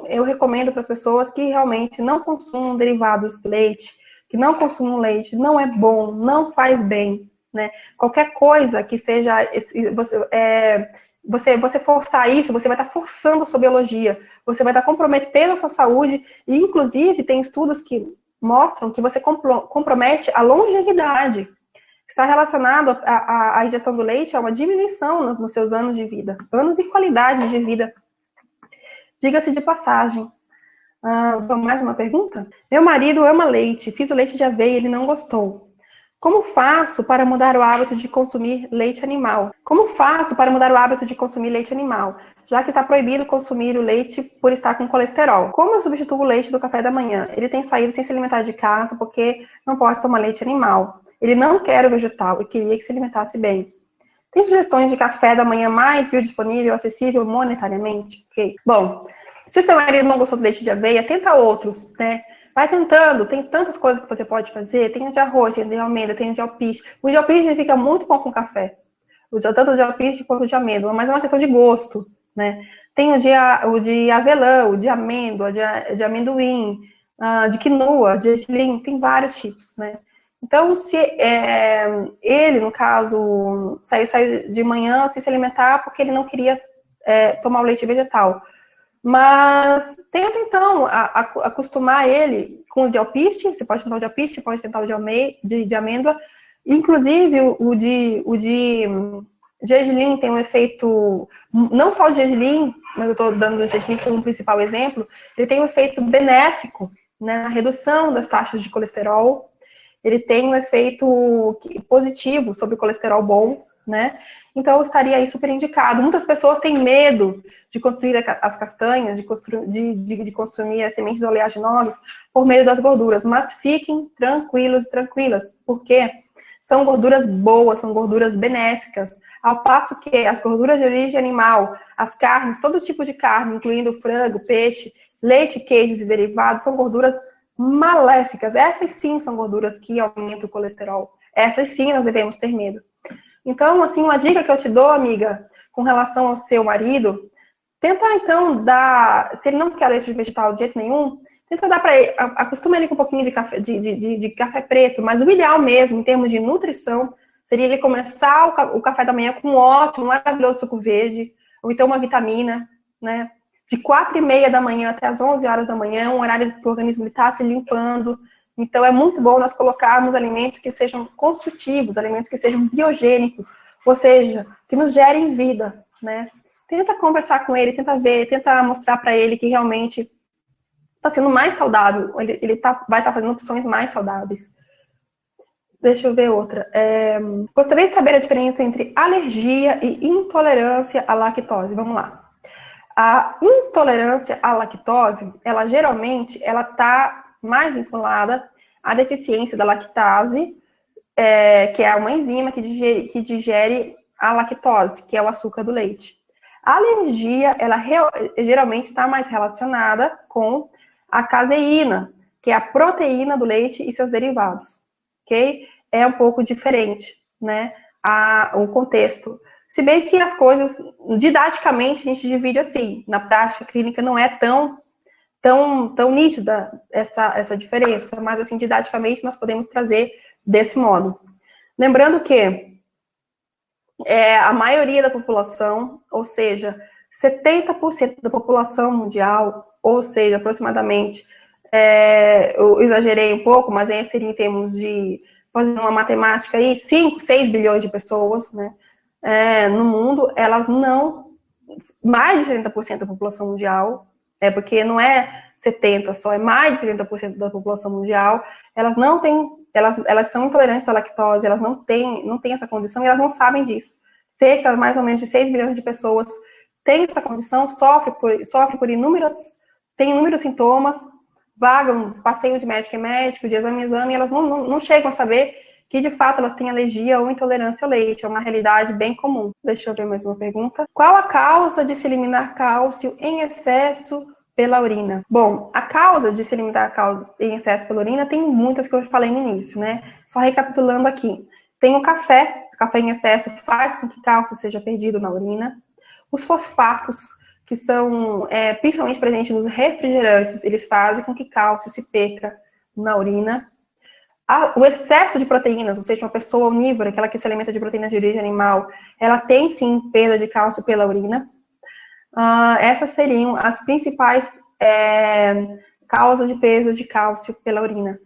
eu recomendo para as pessoas que realmente não consumam derivados do leite, que não consumam leite, não é bom, não faz bem, né? Qualquer coisa que seja, você forçar isso, você vai estar forçando a sua biologia, você vai estar comprometendo a sua saúde, e inclusive tem estudos que mostram que você compromete a longevidade. Está relacionado à ingestão do leite a uma diminuição nos seus anos de vida, anos e qualidade de vida. Diga-se de passagem. Mais uma pergunta? Meu marido ama leite. Fiz o leite de aveia e ele não gostou. Como faço para mudar o hábito de consumir leite animal? Como faço para mudar o hábito de consumir leite animal, já que está proibido consumir o leite por estar com colesterol? Como eu substituo o leite do café da manhã? Ele tem saído sem se alimentar de casa porque não pode tomar leite animal. Ele não quer o vegetal e queria que se alimentasse bem. Tem sugestões de café da manhã mais biodisponível, acessível monetariamente? Ok. Bom, se o seu marido não gostou do leite de aveia, tenta outros, né? Vai tentando, tem tantas coisas que você pode fazer. Tem o de arroz, tem o de almendra, tem o de alpiste. O de alpiste fica muito bom com café. Tanto o de alpiste quanto o de amêndoa, mas é uma questão de gosto, né? Tem o de avelã, o de amêndoa, de amendoim, de quinoa, de gergelim, tem vários tipos, né? Então, se ele, no caso, saiu de manhã sem se alimentar porque ele não queria tomar o leite vegetal. Mas tenta, então, acostumar ele com o de alpiste. Você pode tentar o de alpiste, você pode tentar o de amêndoa. Inclusive, o de gergelim tem um efeito, não só o gergelim, mas eu estou dando o gergelim como um principal exemplo, ele tem um efeito benéfico, né, na redução das taxas de colesterol. Ele tem um efeito positivo sobre o colesterol bom, né? Então, estaria aí super indicado. Muitas pessoas têm medo de construir as castanhas, de consumir as sementes oleaginosas por meio das gorduras, mas fiquem tranquilos e tranquilas, porque são gorduras boas, são gorduras benéficas, ao passo que as gorduras de origem animal, as carnes, todo tipo de carne, incluindo frango, peixe, leite, queijos e derivados, são gorduras maléficas. Essas sim são gorduras que aumentam o colesterol. Essas sim nós devemos ter medo. Então, assim, uma dica que eu te dou, amiga, com relação ao seu marido, tenta, então, dar, se ele não quer leite vegetal de jeito nenhum, tenta dar para ele, acostuma ele com um pouquinho de café preto, mas o ideal mesmo, em termos de nutrição, seria ele começar o café da manhã com um ótimo, maravilhoso suco verde, ou então uma vitamina, né? De 4h30 da manhã até as 11 horas da manhã, um horário que o organismo está se limpando. Então, é muito bom nós colocarmos alimentos que sejam construtivos, alimentos que sejam biogênicos, ou seja, que nos gerem vida, né? Tenta conversar com ele, tenta ver, tenta mostrar para ele que realmente está sendo mais saudável, ele vai estar fazendo opções mais saudáveis. Deixa eu ver outra. Gostaria de saber a diferença entre alergia e intolerância à lactose. Vamos lá. A intolerância à lactose, ela geralmente está mais vinculada à deficiência da lactase, que é uma enzima que digere a lactose, que é o açúcar do leite. A alergia, ela geralmente está mais relacionada com a caseína, que é a proteína do leite e seus derivados, ok? É um pouco diferente, né, o contexto. Se bem que as coisas, didaticamente, a gente divide assim. Na prática clínica não é tão nítida essa diferença, mas assim, didaticamente nós podemos trazer desse modo. Lembrando que a maioria da população, ou seja, 70% da população mundial, ou seja, aproximadamente, eu exagerei um pouco, mas aí seria em termos de, fazendo uma matemática aí, 5, 6 bilhões de pessoas, né? No mundo, elas não, mais de 70% da população mundial, porque não é 70% só, é mais de 70% da população mundial, elas não têm, elas são intolerantes à lactose, elas não têm essa condição e elas não sabem disso. Cerca, mais ou menos, de 6 bilhões de pessoas têm essa condição, sofre por tem inúmeros sintomas, vagam, passeio de médico em médico, de exame em exame, e elas não chegam a saber que de fato elas têm alergia ou intolerância ao leite. É uma realidade bem comum. Deixa eu ver mais uma pergunta. Qual a causa de se eliminar cálcio em excesso pela urina? Bom, a causa de se eliminar cálcio em excesso pela urina tem muitas que eu falei no início, né? Só recapitulando aqui. Tem o café em excesso faz com que cálcio seja perdido na urina. Os fosfatos, que são principalmente presentes nos refrigerantes, eles fazem com que cálcio se perca na urina. O excesso de proteínas, ou seja, uma pessoa onívora, aquela que se alimenta de proteínas de origem animal, ela tem sim perda de cálcio pela urina. Essas seriam as principais causas de perda de cálcio pela urina.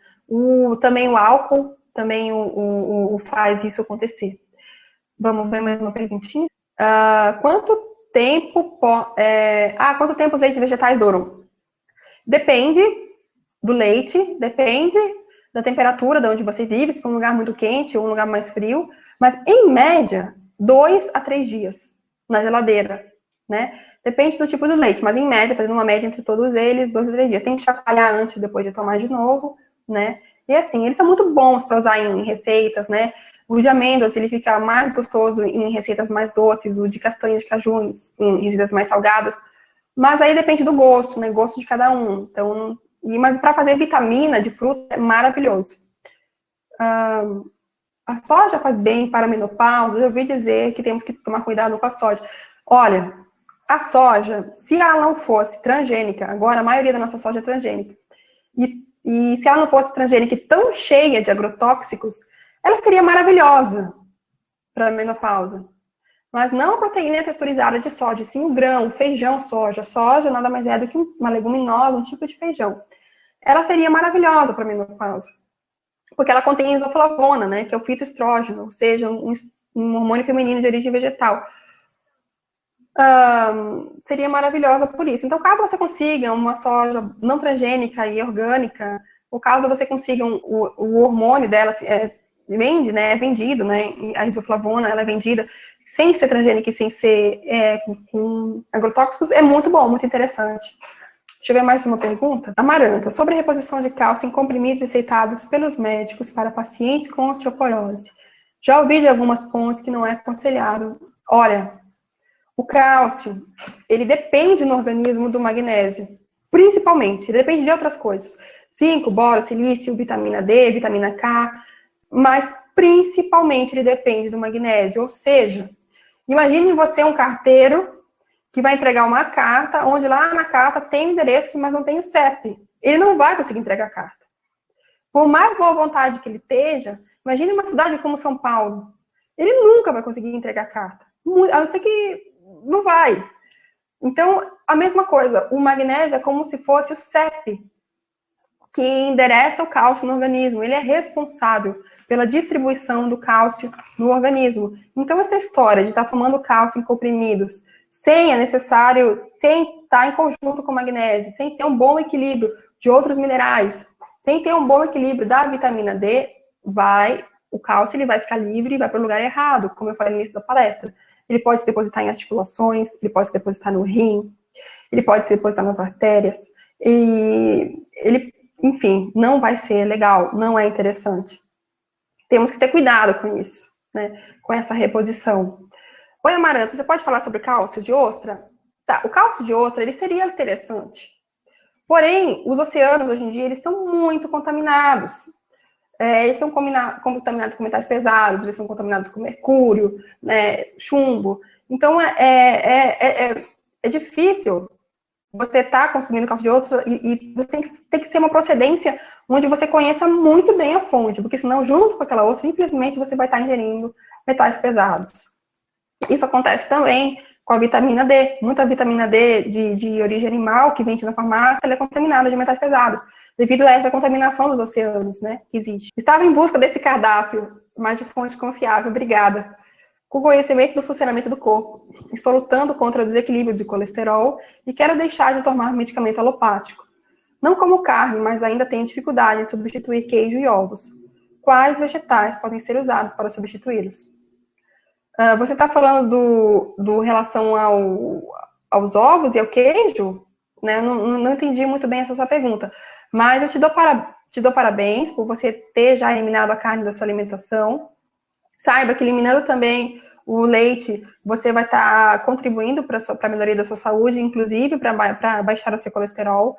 Também o álcool também faz isso acontecer. Vamos ver mais uma perguntinha. Quanto tempo os leites vegetais duram? Depende do leite, depende da temperatura de onde você vive, se for um lugar muito quente ou um lugar mais frio, mas em média, 2 a 3 dias na geladeira, né? Depende do tipo do leite, mas em média, fazendo uma média entre todos eles, 2 a 3 dias. Tem que chacoalhar antes, depois de tomar de novo, né? E assim, eles são muito bons para usar em receitas, né? O de amêndoas, ele fica mais gostoso em receitas mais doces, o de castanha de caju em receitas mais salgadas. Mas aí depende do gosto, né? Gosto de cada um. Então, mas para fazer vitamina de fruta é maravilhoso. A soja faz bem para a menopausa. Eu já ouvi dizer que temos que tomar cuidado com a soja. Olha, a soja, se ela não fosse transgênica, agora a maioria da nossa soja é transgênica, e se ela não fosse transgênica e tão cheia de agrotóxicos, ela seria maravilhosa para a menopausa. Mas não a proteína texturizada de soja, sim o grão, o feijão soja. Soja nada mais é do que uma leguminosa, um tipo de feijão. Ela seria maravilhosa para a menopausa, porque ela contém isoflavona, né, que é o fitoestrógeno, ou seja, um hormônio feminino de origem vegetal. Seria maravilhosa por isso. Então, caso você consiga uma soja não transgênica e orgânica, ou caso você consiga o hormônio dela, vende, né, é vendido, né, a isoflavona, ela é vendida sem ser transgênica e sem ser com agrotóxicos, é muito bom, muito interessante. Deixa eu ver mais uma pergunta. Amaranta, sobre a reposição de cálcio em comprimidos receitados pelos médicos para pacientes com osteoporose. Já ouvi de algumas fontes que não é aconselhável. Olha, o cálcio, ele depende no organismo do magnésio, principalmente, ele depende de outras coisas. Zinco, boro, silício, vitamina D, vitamina K, mas principalmente ele depende do magnésio. Ou seja, imagine você um carteiro que vai entregar uma carta, onde lá na carta tem o endereço, mas não tem o CEP. Ele não vai conseguir entregar a carta. Por mais boa vontade que ele esteja, imagine uma cidade como São Paulo. Ele nunca vai conseguir entregar a carta. A não ser que não vai. Então, a mesma coisa. O magnésio é como se fosse o CEP, que endereça o cálcio no organismo. Ele é responsável pela distribuição do cálcio no organismo. Então, essa história de estar tomando cálcio em comprimidos sem estar em conjunto com o magnésio, sem ter um bom equilíbrio de outros minerais, sem ter um bom equilíbrio da vitamina D, o cálcio ele vai ficar livre e vai para o lugar errado, como eu falei no início da palestra. Ele pode se depositar em articulações, ele pode se depositar no rim, ele pode se depositar nas artérias, e ele, enfim, não vai ser legal, não é interessante. Temos que ter cuidado com isso, né? Com essa reposição. Oi, Amaranta, você pode falar sobre cálcio de ostra? Tá, o cálcio de ostra, ele seria interessante. Porém, os oceanos, hoje em dia, eles estão muito contaminados. Eles estão contaminados com metais pesados, eles são contaminados com mercúrio, né, chumbo. Então, é difícil você estar consumindo cálcio de ostra e você tem que ser uma procedência onde você conheça muito bem a fonte, porque senão, junto com aquela ostra, infelizmente, você vai estar ingerindo metais pesados. Isso acontece também com a vitamina D. Muita vitamina D de origem animal que vende na farmácia, ela é contaminada de metais pesados, devido a essa contaminação dos oceanos, né, que existe. Estava em busca desse cardápio, mas de fonte confiável, obrigada. Com conhecimento do funcionamento do corpo. Estou lutando contra o desequilíbrio de colesterol e quero deixar de tomar medicamento alopático. Não como carne, mas ainda tenho dificuldade em substituir queijo e ovos. Quais vegetais podem ser usados para substituí-los? Você está falando do relação aos ovos e ao queijo? Né? Eu não entendi muito bem essa sua pergunta. Mas eu te dou parabéns por você ter já eliminado a carne da sua alimentação. Saiba que eliminando também o leite, você vai estar contribuindo para a melhoria da sua saúde, inclusive para baixar o seu colesterol.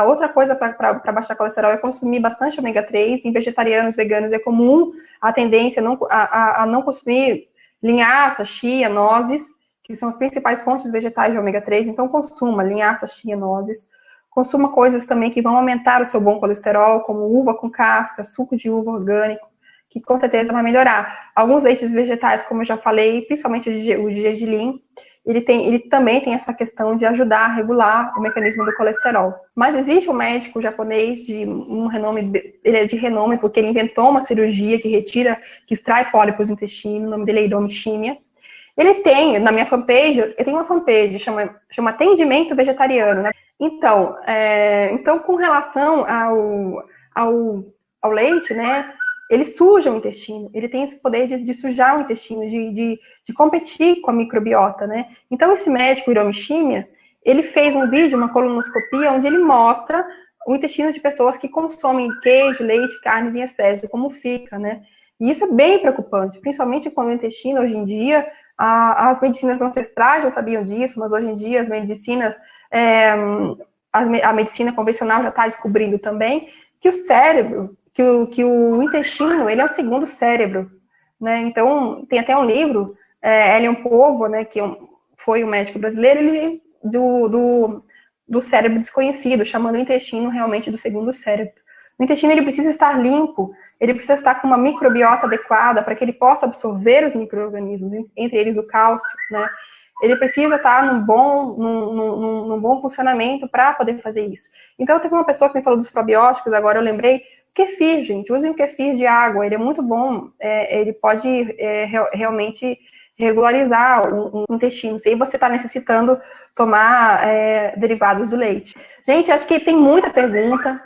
Outra coisa para baixar colesterol é consumir bastante ômega 3. Em vegetarianos, veganos, é comum a tendência a não consumir linhaça, chia, nozes, que são as principais fontes vegetais de ômega 3. Então, consuma linhaça, chia, nozes. Consuma coisas também que vão aumentar o seu bom colesterol, como uva com casca, suco de uva orgânico, que com certeza vai melhorar. Alguns leites vegetais, como eu já falei, principalmente o de gergelim, ele também tem essa questão de ajudar a regular o mecanismo do colesterol. Mas existe um médico japonês de renome, ele é de renome porque ele inventou uma cirurgia que extrai pólipos do intestino, o nome dele é Hiromi Shimiya. Ele tem, na minha fanpage, eu tenho uma fanpage, chama Atendimento Vegetariano, né? Então, com relação ao ao leite, né, ele suja o intestino, ele tem esse poder de sujar o intestino, de competir com a microbiota, né? Então, esse médico, Hiromi Shimiya, ele fez um vídeo, uma colonoscopia, onde ele mostra o intestino de pessoas que consomem queijo, leite, carnes em excesso, como fica, né? E isso é bem preocupante, principalmente quando o intestino, hoje em dia, as medicinas ancestrais já sabiam disso, mas hoje em dia as medicinas, a medicina convencional já está descobrindo também que o cérebro, que o intestino, ele é o segundo cérebro, né? Então, tem até um livro, Elion Povo, né, que foi um médico brasileiro, ele, do cérebro desconhecido, chamando o intestino realmente do segundo cérebro. O intestino, ele precisa estar limpo, ele precisa estar com uma microbiota adequada para que ele possa absorver os micro-organismos, entre eles o cálcio, né? Ele precisa estar num bom funcionamento para poder fazer isso. Então, teve uma pessoa que me falou dos probióticos, agora eu lembrei, kefir, gente, usem o kefir de água, ele é muito bom, ele pode realmente regularizar o intestino, se você está necessitando tomar derivados do leite. Gente, acho que tem muita pergunta,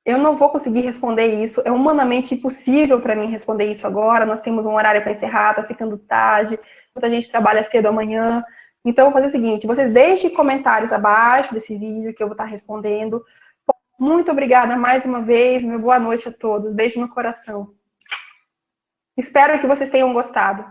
eu não vou conseguir responder isso, é humanamente impossível para mim responder isso agora, nós temos um horário para encerrar, está ficando tarde, muita gente trabalha cedo amanhã, então eu vou fazer o seguinte, vocês deixem comentários abaixo desse vídeo que eu vou estar respondendo. Muito obrigada mais uma vez, meu boa noite a todos, beijo no coração. Espero que vocês tenham gostado.